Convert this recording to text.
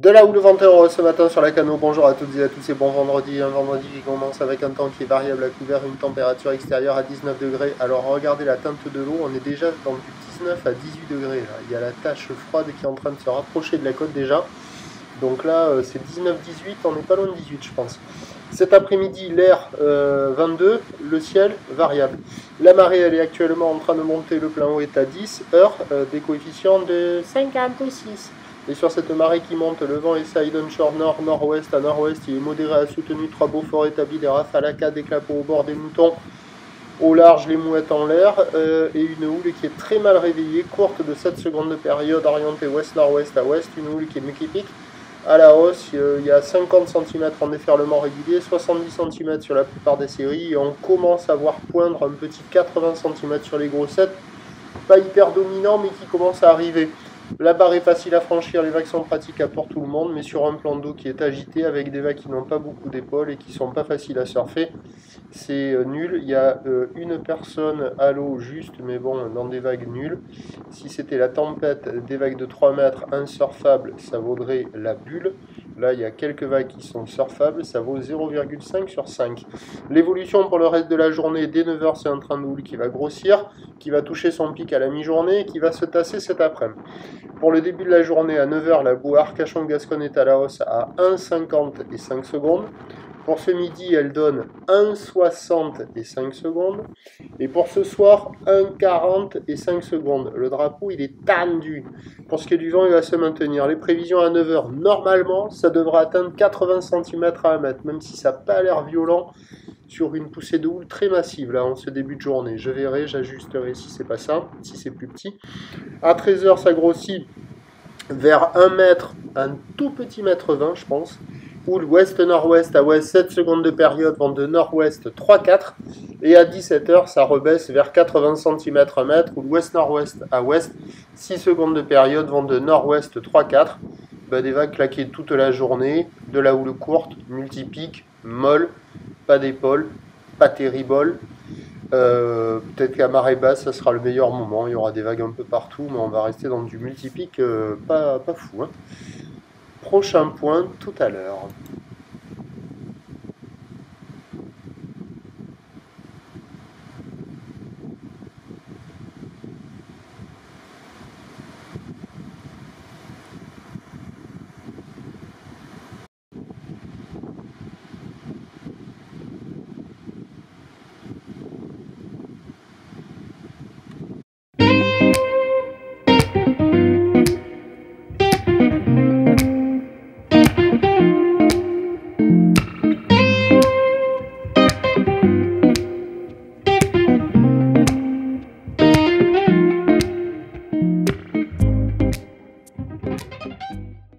De là où le venteur ce matin sur la canot, bonjour à toutes et à tous, c'est bon vendredi, un vendredi qui commence avec un temps qui est variable à couvert, une température extérieure à 19 degrés. Alors regardez la teinte de l'eau, on est déjà dans du 19 à 18 degrés. Là. Il y a la tache froide qui est en train de se rapprocher de la côte déjà. Donc là c'est 19-18, on n'est pas loin de 18 je pense. Cet après-midi l'air 22, le ciel variable. La marée elle est actuellement en train de monter, le plein haut est à 10 heures, des coefficients de 56. Et sur cette marée qui monte, le vent est side on shore nord-nord-ouest à nord-ouest, il est modéré à soutenu, 3 beaux forts établis, des rafales à 4, des clapots au bord des moutons, au large les mouettes en l'air, et une houle qui est très mal réveillée, courte de 7 secondes de période, orientée ouest-nord-ouest à ouest, une houle qui est qui à la hausse, il y a 50 cm en déferlement régulier, 70 cm sur la plupart des séries, et on commence à voir poindre un petit 80 cm sur les grossettes, pas hyper dominant mais qui commence à arriver. La barre est facile à franchir, les vagues sont praticables pour tout le monde, mais sur un plan d'eau qui est agité, avec des vagues qui n'ont pas beaucoup d'épaules et qui ne sont pas faciles à surfer, c'est nul. Il y a une personne à l'eau juste, mais bon, dans des vagues nulles. Si c'était la tempête, des vagues de 3 mètres, insurfable, ça vaudrait la bulle. Là, il y a quelques vagues qui sont surfables, ça vaut 0,5 sur 5. L'évolution pour le reste de la journée, dès 9 h, c'est un train de houle qui va grossir, qui va toucher son pic à la mi-journée et qui va se tasser cet après-midi. Pour le début de la journée, à 9 h, la boue Arcachon-Gasconne est à la hausse à 1,50 et 5 secondes. Pour ce midi, elle donne 1,60 et 5 secondes. Et pour ce soir, 1,40 et 5 secondes. Le drapeau, il est tendu. Pour ce qui est du vent, il va se maintenir. Les prévisions à 9 h, normalement, ça devra atteindre 80 cm à 1 mètre, même si ça n'a pas l'air violent sur une poussée de houle très massive là en ce début de journée. Je verrai, j'ajusterai si c'est pas ça, si c'est plus petit. À 13 h, ça grossit vers 1 mètre, un tout petit mètre 20 je pense. Houle ouest-nord-ouest à ouest, 7 secondes de période, vent de nord-ouest 3-4. Et à 17 h, ça rebaisse vers 80 cm 1 mètre, houle ouest-nord-ouest à ouest, 6 secondes de période, vent de nord-ouest 3-4. Des vagues claquées toute la journée, de la houle courte, multipique, molle, pas d'épaule, pas terrible. Peut-être qu'à marée basse, ça sera le meilleur moment. Il y aura des vagues un peu partout, mais on va rester dans du multipique pas fou. Hein. Prochain point tout à l'heure.